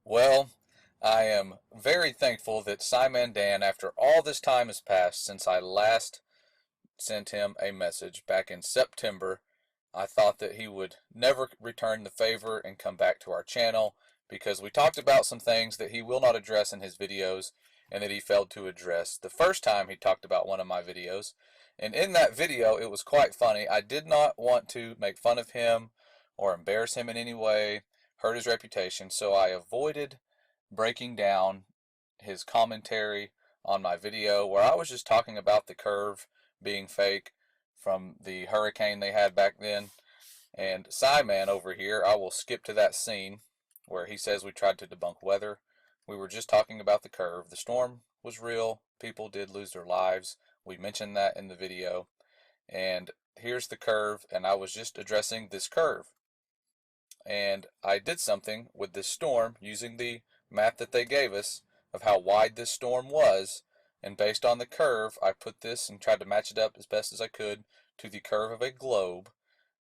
Well, I am very thankful that Sciman Dan, after all this time has passed since I last sent him a message back in September, I thought that he would never return the favor and come back to our channel because we talked about some things that he will not address in his videos and that he failed to address the first time he talked about one of my videos. And in that video, it was quite funny. I did not want to make fun of him or embarrass him in any way, hurt his reputation, so I avoided breaking down his commentary on my video where I was just talking about the curve being fake from the hurricane they had back then. And Sciman over here, I will skip to that scene where he says we tried to debunk weather. We were just talking about the curve. The storm was real. People did lose their lives. We mentioned that in the video. And here's the curve, and I was just addressing this curve. And I did something with this storm using the map that they gave us of how wide this storm was, and based on the curve I put this and tried to match it up as best as I could to the curve of a globe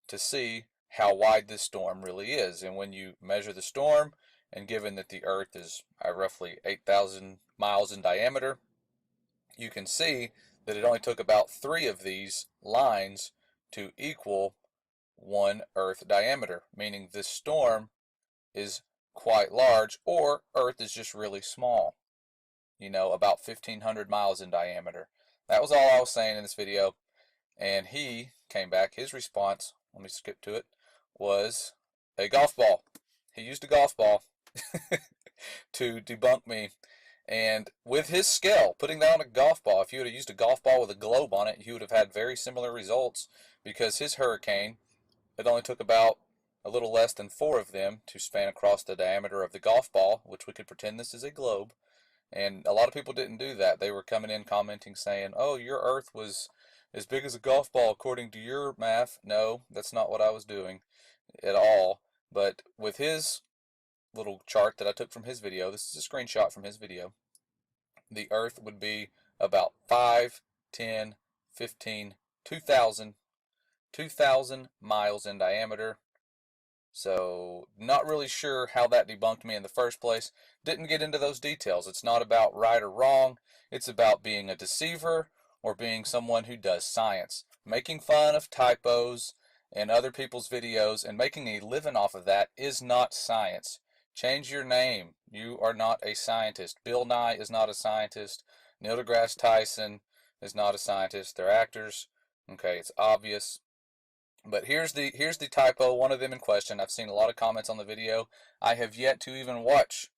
to see how wide this storm really is. And when you measure the storm, and given that the earth is roughly 8,000 miles in diameter, you can see that it only took about 3 of these lines to equal 1 earth diameter, meaning this storm is quite large, or earth is just really small, about 1,500 miles in diameter. That was all I was saying in this video. And he came back, his response, let me skip to it, was a golf ball. He used a golf ball to debunk me. And with his scale, putting that on a golf ball, if you would have used a golf ball with a globe on it, you would have had very similar results, because his hurricane, it only took about a little less than 4 of them to span across the diameter of the golf ball, which we could pretend this is a globe. And a lot of people didn't do that. They were coming in commenting saying, oh, your earth was as big as a golf ball according to your math. No, that's not what I was doing at all. But with his little chart that I took from his video, this is a screenshot from his video, the earth would be about 5, 10, 15, 2,000 miles in diameter. So not really sure how that debunked me in the first place. Didn't get into those details. It's not about right or wrong. It's about being a deceiver or being someone who does science. Making fun of typos in other people's videos and making a living off of that is not science. Change your name. You are not a scientist. Bill Nye is not a scientist. Neil deGrasse Tyson is not a scientist. They're actors. Okay, it's obvious. But here's the typo, one of them in question. I've seen a lot of comments on the video. I have yet to even watch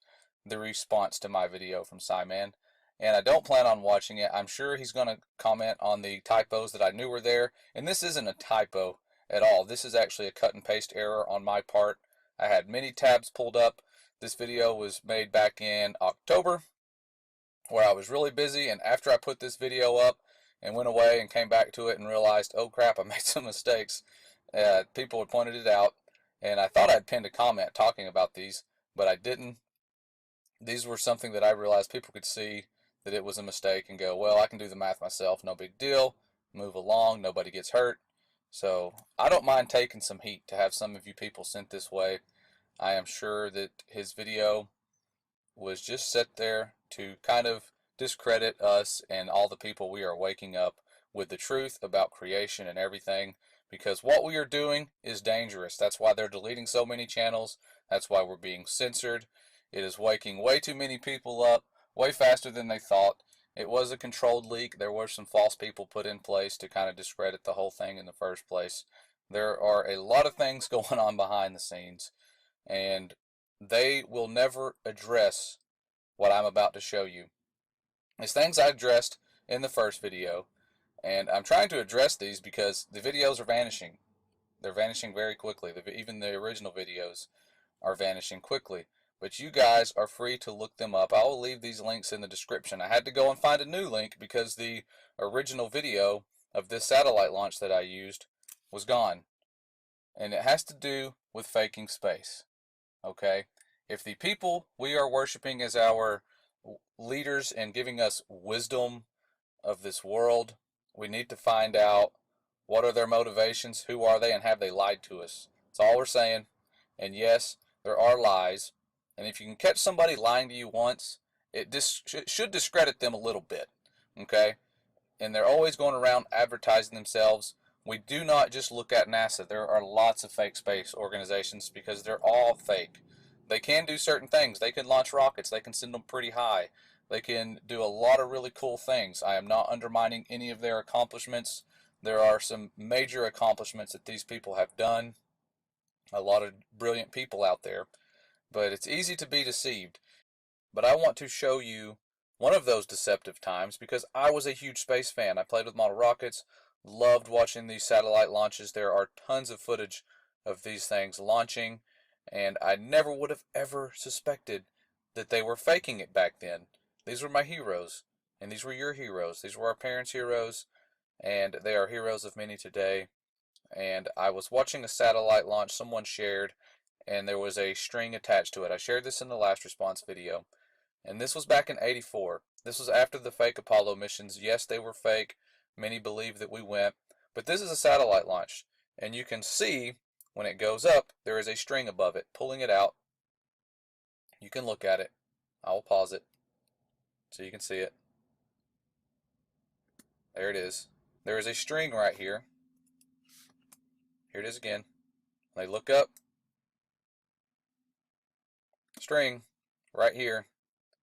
the response to my video from Sciman, and I don't plan on watching it. I'm sure he's going to comment on the typos that I knew were there, and this isn't a typo at all. This is actually a cut and paste error on my part. I had many tabs pulled up. This video was made back in October, where I was really busy, and after I put this video up and went away and came back to it and realized, oh crap, I made some mistakes. People had pointed it out, and I thought I'd pinned a comment talking about these, but I didn't. These were something that I realized people could see that it was a mistake and go, well, I can do the math myself, no big deal, move along, nobody gets hurt. So I don't mind taking some heat to have some of you people sent this way. I am sure that his video was just set there to kind of discredit us and all the people we are waking up with the truth about creation and everything, because what we are doing is dangerous. That's why they're deleting so many channels. That's why we're being censored. It is waking way too many people up, way faster than they thought. It was a controlled leak. There were some false people put in place to kind of discredit the whole thing in the first place. There are a lot of things going on behind the scenes, and they will never address what I'm about to show you. It's things I addressed in the first video, and I'm trying to address these because the videos are vanishing. They're vanishing very quickly. Even the original videos are vanishing quickly. But you guys are free to look them up. I will leave these links in the description. I had to go and find a new link because the original video of this satellite launch that I used was gone. And it has to do with faking space. Okay? If the people we are worshiping as our leaders and giving us wisdom of this world, we need to find out what are their motivations, who are they, and have they lied to us. That's all we're saying. And yes, there are lies. And if you can catch somebody lying to you once, it should discredit them a little bit, okay? And they're always going around advertising themselves. We do not just look at NASA. There are lots of fake space organizations because they're all fake. They can do certain things. They can launch rockets. They can send them pretty high. They can do a lot of really cool things. I am not undermining any of their accomplishments. There are some major accomplishments that these people have done. A lot of brilliant people out there. But it's easy to be deceived. But I want to show you one of those deceptive times because I was a huge space fan. I played with model rockets, loved watching these satellite launches. There are tons of footage of these things launching, and I never would have ever suspected that they were faking it back then. These were my heroes, and these were your heroes. These were our parents' heroes, and they are heroes of many today. And I was watching a satellite launch someone shared, and there was a string attached to it. I shared this in the last response video. And this was back in '84. This was after the fake Apollo missions. Yes, they were fake. Many believe that we went. But this is a satellite launch. And you can see when it goes up, there is a string above it, pulling it out. You can look at it. I will pause it so you can see it. There it is. There is a string right here. Here it is again. When they look up, string right here.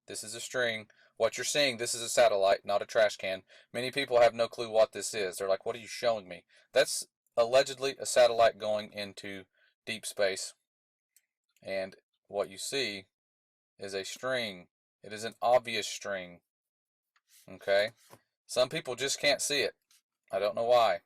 This is a string. What you're seeing, this is a satellite, not a trash can. Many people have no clue what this is. They're like, what are you showing me? That's allegedly a satellite going into deep space. And what you see is a string. It is an obvious string. Okay? Some people just can't see it. I don't know why.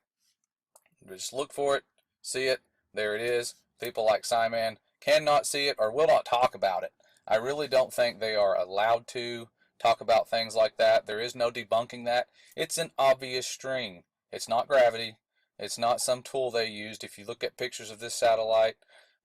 Just look for it, see it, there it is. People like Sciman cannot see it or will not talk about it. I really don't think they are allowed to talk about things like that. There is no debunking that. It's an obvious string. It's not gravity. It's not some tool they used. If you look at pictures of this satellite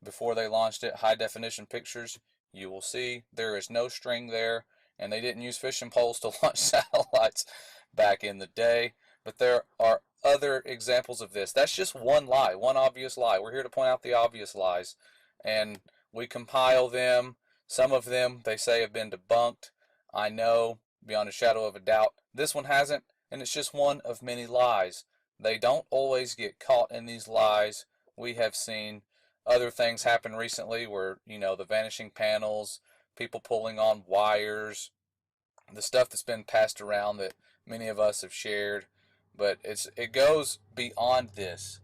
before they launched it, high definition pictures, you will see there is no string there, and they didn't use fishing poles to launch satellites back in the day. But there are other examples of this. That's just one lie, one obvious lie. We're here to point out the obvious lies, and we compile them. Some of them, they say, have been debunked. I know, beyond a shadow of a doubt, this one hasn't, and it's just one of many lies. They don't always get caught in these lies. We have seen other things happen recently where, the vanishing panels, people pulling on wires, the stuff that's been passed around that many of us have shared. But it goes beyond this.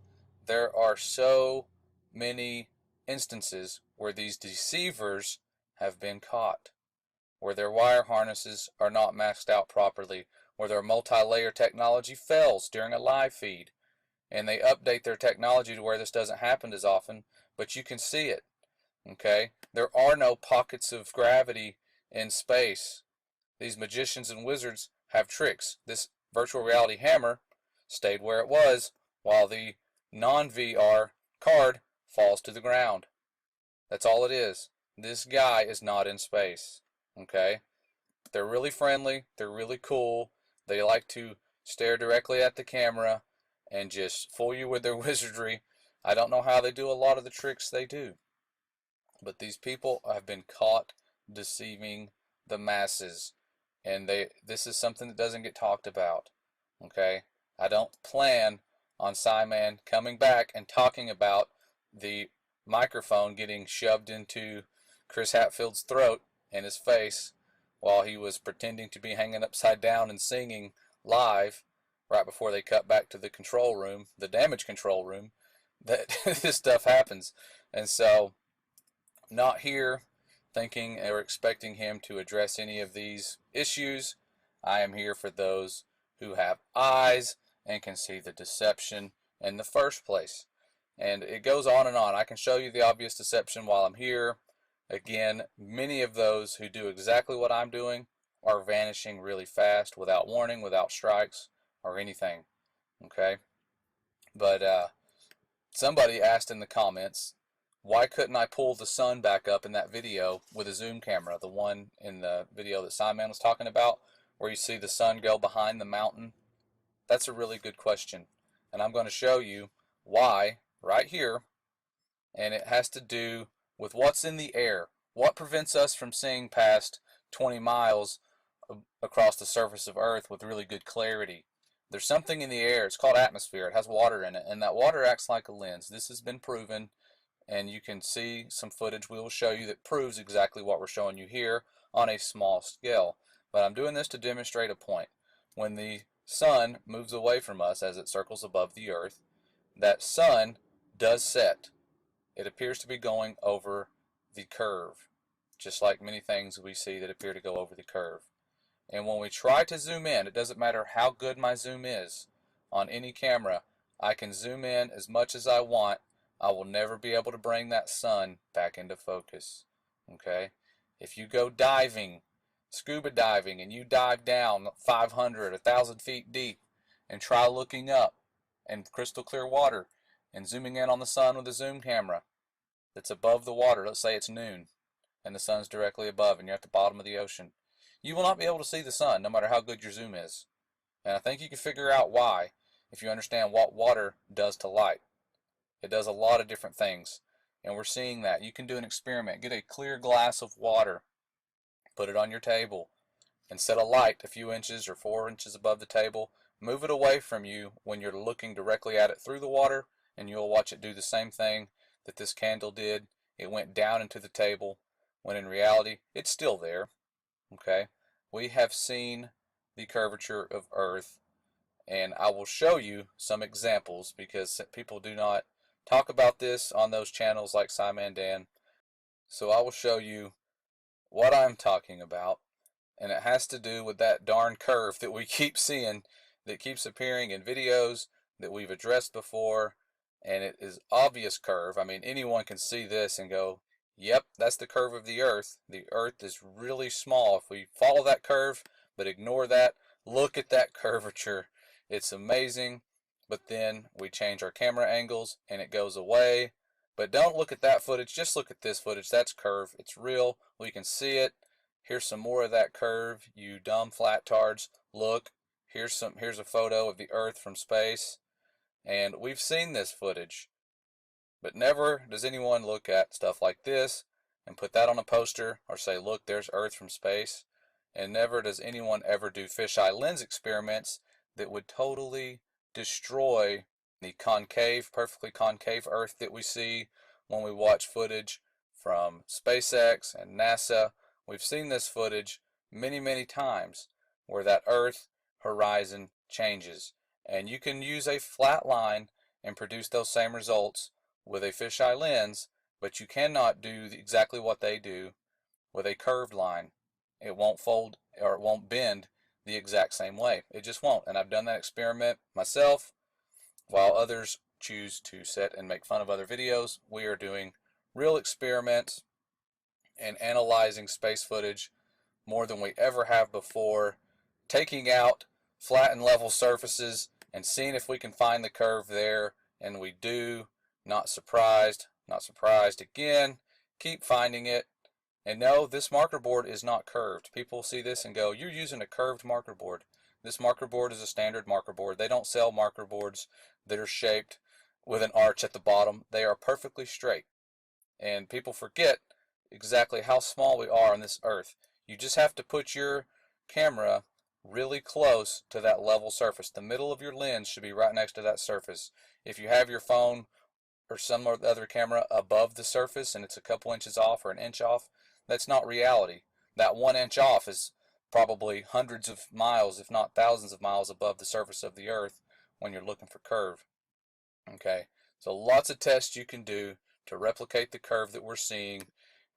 There are so many instances where these deceivers have been caught, where their wire harnesses are not maxed out properly, where their multi-layer technology fails during a live feed, and they update their technology to where this doesn't happen as often, but you can see it. Okay? There are no pockets of gravity in space. These magicians and wizards have tricks. This virtual reality hammer stayed where it was while the non-VR card falls to the ground. That's all it is. This guy is not in space. Okay? They're really friendly. They're really cool. They like to stare directly at the camera and just fool you with their wizardry. I don't know how they do a lot of the tricks they do. But these people have been caught deceiving the masses. And this is something that doesn't get talked about. Okay? I don't plan on Sciman coming back and talking about the microphone getting shoved into Chris Hatfield's throat and his face while he was pretending to be hanging upside down and singing live right before they cut back to the control room, the damage control room, that this stuff happens. And so, not here thinking or expecting him to address any of these issues. I am here for those who have eyes and can see the deception in the first place. And it goes on and on. I can show you the obvious deception while I'm here. Again, many of those who do exactly what I'm doing are vanishing really fast without warning, without strikes or anything. Okay? But somebody asked in the comments, why couldn't I pull the sun back up in that video with a zoom camera? The one in the video that Sciman was talking about, where you see the sun go behind the mountain. That's a really good question. And I'm going to show you why right here. And it has to do with what's in the air. What prevents us from seeing past 20 miles across the surface of Earth with really good clarity? There's something in the air. It's called atmosphere. It has water in it, and that water acts like a lens. This has been proven, and you can see some footage we will show you that proves exactly what we're showing you here on a small scale. But I'm doing this to demonstrate a point. When the sun moves away from us as it circles above the Earth, that sun does set. It appears to be going over the curve, just like many things we see that appear to go over the curve. And when we try to zoom in, it doesn't matter how good my zoom is on any camera, I can zoom in as much as I want. I will never be able to bring that sun back into focus. Okay? If you go diving, scuba diving, and you dive down 500, 1,000 feet deep and try looking up in crystal clear water and zooming in on the sun with a zoom camera that's above the water, let's say it's noon and the sun's directly above and you're at the bottom of the ocean, you will not be able to see the sun no matter how good your zoom is. And I think you can figure out why if you understand what water does to light. It does a lot of different things, and we're seeing that. You can do an experiment. Get a clear glass of water, put it on your table, and set a light a few inches or 4 inches above the table. Move it away from you when you're looking directly at it through the water, and you'll watch it do the same thing that this candle did. It went down into the table, when in reality, it's still there. Okay? We have seen the curvature of Earth, and I will show you some examples because people do not talk about this on those channels like Sciman Dan. So I will show you what I'm talking about, and it has to do with that darn curve that we keep seeing, that keeps appearing in videos that we've addressed before, and it is obvious curve. I mean, anyone can see this and go, yep, that's the curve of the Earth. The Earth is really small. If we follow that curve but ignore that, look at that curvature. It's amazing. But then we change our camera angles and it goes away. But don't look at that footage, just look at this footage. That's curve. It's real. We can see it. Here's some more of that curve, you dumb flat tards. Look, here's a photo of the Earth from space. And we've seen this footage. But never does anyone look at stuff like this and put that on a poster or say, look, there's Earth from space. And never does anyone ever do fisheye lens experiments that would totally destroy the concave, perfectly concave Earth that we see when we watch footage from SpaceX and NASA. We've seen this footage many, many times where that Earth horizon changes. And you can use a flat line and produce those same results with a fisheye lens, but you cannot do exactly what they do with a curved line. It won't fold or it won't bend the exact same way. It just won't. And I've done that experiment myself. While others choose to sit and make fun of other videos, we are doing real experiments and analyzing space footage more than we ever have before, taking out flat and level surfaces and seeing if we can find the curve there. And we do. Not surprised. Not surprised again. Keep finding it. And no, this marker board is not curved. People see this and go, you're using a curved marker board. This marker board is a standard marker board. They don't sell marker boards that are shaped with an arch at the bottom. They are perfectly straight. And people forget exactly how small we are on this Earth. You just have to put your camera really close to that level surface. The middle of your lens should be right next to that surface. If you have your phone or some other camera above the surface and it's a couple inches off or an inch off, that's not reality. That 1 inch off is probably hundreds of miles, if not thousands of miles above the surface of the Earth when you're looking for curve. Okay, so lots of tests you can do to replicate the curve that we're seeing,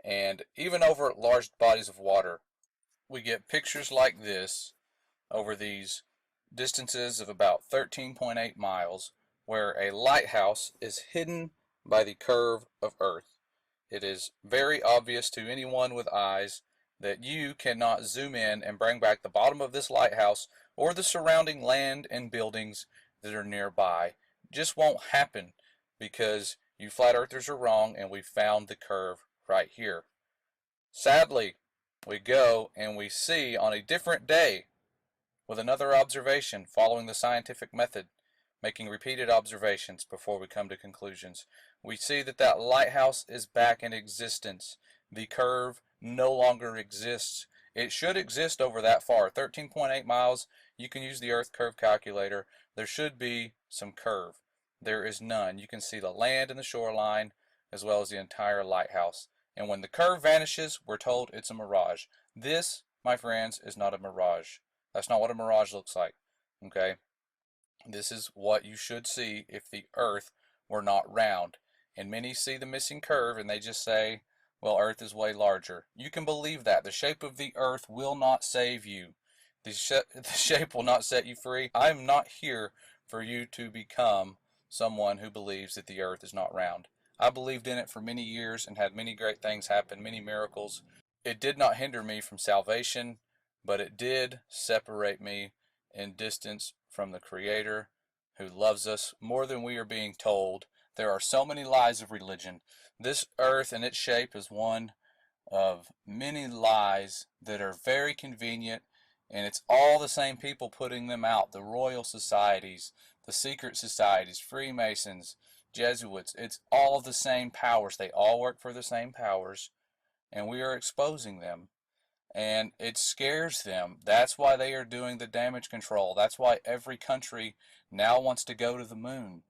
and even over large bodies of water, we get pictures like this over these distances of about 13.8 miles where a lighthouse is hidden by the curve of Earth. It is very obvious to anyone with eyes that you cannot zoom in and bring back the bottom of this lighthouse or the surrounding land and buildings that are nearby. It just won't happen because you flat earthers are wrong and we found the curve right here. Sadly, we go and we see on a different day with another observation following the scientific method, making repeated observations before we come to conclusions. We see that that lighthouse is back in existence. The curve no longer exists. It should exist over that far. 13.8 miles, you can use the Earth curve calculator. There should be some curve. There is none. You can see the land and the shoreline as well as the entire lighthouse. And when the curve vanishes, we're told it's a mirage. This, my friends, is not a mirage. That's not what a mirage looks like. Okay? This is what you should see if the Earth were not round. And many see the missing curve and they just say, well, Earth is way larger. You can believe that. The shape of the Earth will not save you. The shape will not set you free. I'm not here for you to become someone who believes that the Earth is not round. I believed in it for many years and had many great things happen, many miracles. It did not hinder me from salvation, but it did separate me in distance from the Creator who loves us more than we are being told. There are so many lies of religion. This earth and its shape is one of many lies that are very convenient, and it's all the same people putting them out. The royal societies, the secret societies, Freemasons, Jesuits. It's all the same powers. They all work for the same powers, and we are exposing them. And it scares them. That's why they are doing the damage control. That's why every country now wants to go to the moon.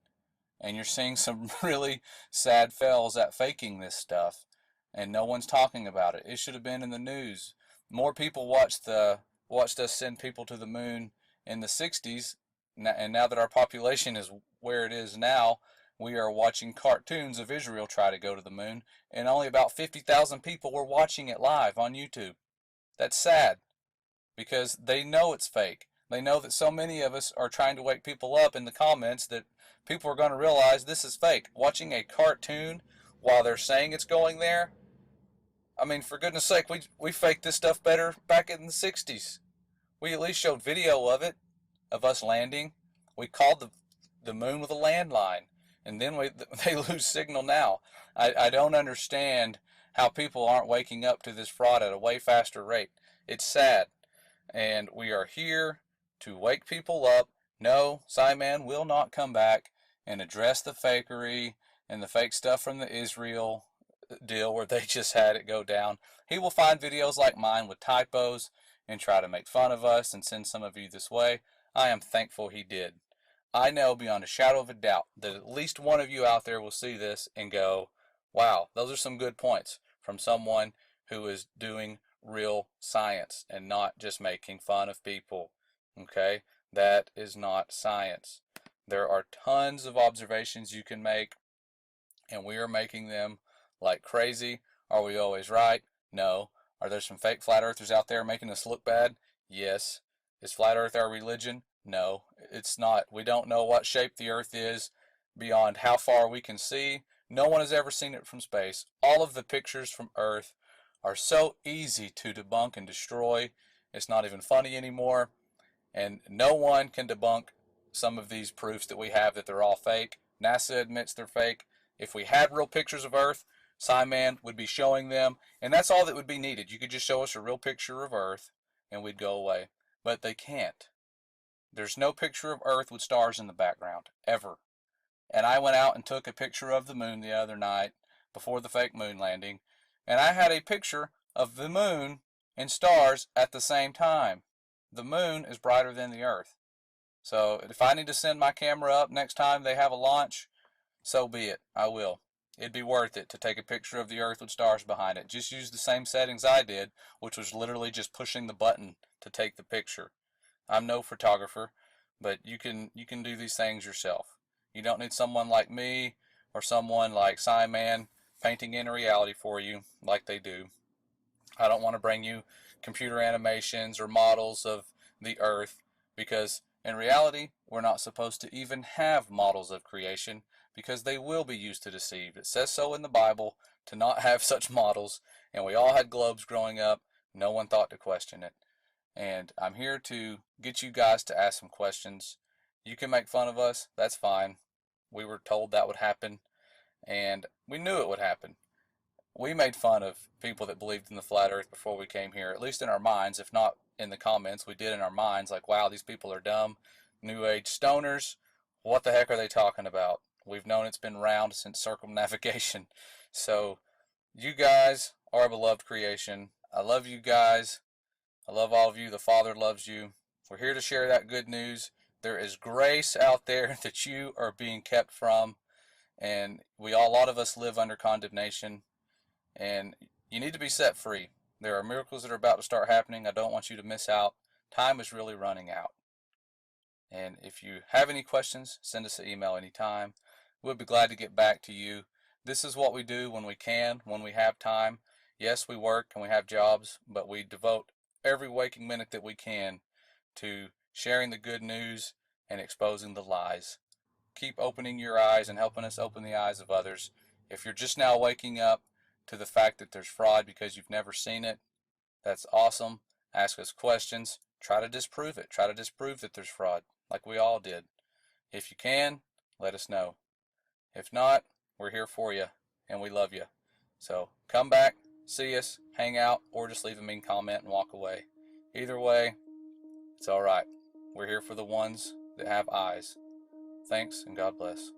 And you're seeing some really sad fails at faking this stuff, and no one's talking about it. It should have been in the news. More people watched us send people to the moon in the 60s, and now that our population is where it is now, we are watching cartoons of Israel try to go to the moon, and only about 50,000 people were watching it live on YouTube. That's sad, because they know it's fake. They know that so many of us are trying to wake people up in the comments that people are going to realize this is fake. Watching a cartoon while they're saying it's going there, I mean, for goodness sake, we faked this stuff better back in the 60s. We at least showed video of it, of us landing. We called the moon with a landline, and then they lose signal now. I don't understand how people aren't waking up to this fraud at a way faster rate. It's sad, and we are here to wake people up. No, Sciman will not come back and address the fakery and the fake stuff from the Israel deal where they just had it go down. He will find videos like mine with typos and try to make fun of us and send some of you this way. I am thankful he did. I know beyond a shadow of a doubt that at least one of you out there will see this and go, wow, those are some good points from someone who is doing real science and not just making fun of people. Okay? That is not science. There are tons of observations you can make, and we are making them like crazy. Are we always right? No. Are there some fake flat earthers out there making us look bad? Yes. Is flat earth our religion? No, it's not. We don't know what shape the earth is beyond how far we can see. No one has ever seen it from space. All of the pictures from Earth are so easy to debunk and destroy. It's not even funny anymore. And no one can debunk some of these proofs that we have that they're all fake. NASA admits they're fake. If we had real pictures of Earth, Sciman would be showing them, and that's all that would be needed. You could just show us a real picture of Earth, and we'd go away. But they can't. There's no picture of Earth with stars in the background, ever. And I went out and took a picture of the moon the other night, before the fake moon landing, and I had a picture of the moon and stars at the same time. The moon is brighter than the Earth. So if I need to send my camera up next time they have a launch, so be it. I will. It'd be worth it to take a picture of the Earth with stars behind it. Just use the same settings I did, which was literally just pushing the button to take the picture. I'm no photographer, but you can do these things yourself. You don't need someone like me or someone like Sciman painting in reality for you like they do. I don't want to bring you computer animations or models of the Earth, because in reality we're not supposed to even have models of creation, because they will be used to deceive. It says so in the Bible to not have such models, and we all had globes growing up. No one thought to question it. And I'm here to get you guys to ask some questions. You can make fun of us, that's fine. We were told that would happen, and we knew it would happen. We made fun of people that believed in the flat earth before we came here, at least in our minds. If not in the comments, we did in our minds, like, wow, these people are dumb. New age stoners, what the heck are they talking about? We've known it's been round since circumnavigation. So you guys our beloved creation. I love you guys. I love all of you. The Father loves you. We're here to share that good news. There is grace out there that you are being kept from, and a lot of us live under condemnation, and you need to be set free. There are miracles that are about to start happening. I don't want you to miss out. Time is really running out. And if you have any questions, send us an email anytime. We'll be glad to get back to you. This is what we do when we can, when we have time. Yes, we work and we have jobs, but we devote every waking minute that we can to sharing the good news and exposing the lies. Keep opening your eyes and helping us open the eyes of others. If you're just now waking up to the fact that there's fraud because you've never seen it, that's awesome. Ask us questions. Try to disprove it. Try to disprove that there's fraud, like we all did. If you can, let us know. If not, we're here for you, and we love you. So come back, see us, hang out, or just leave a mean comment and walk away. Either way, it's all right. We're here for the ones that have eyes. Thanks, and God bless.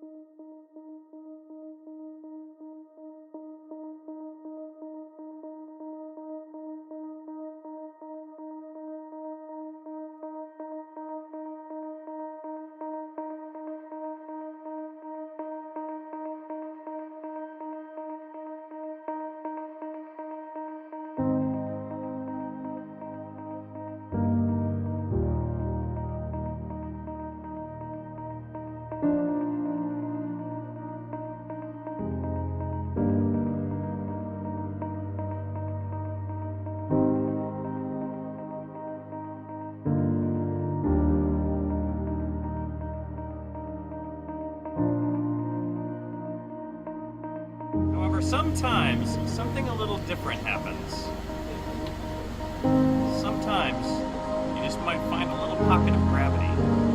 However, sometimes something a little different happens. Sometimes you just might find a little pocket of gravity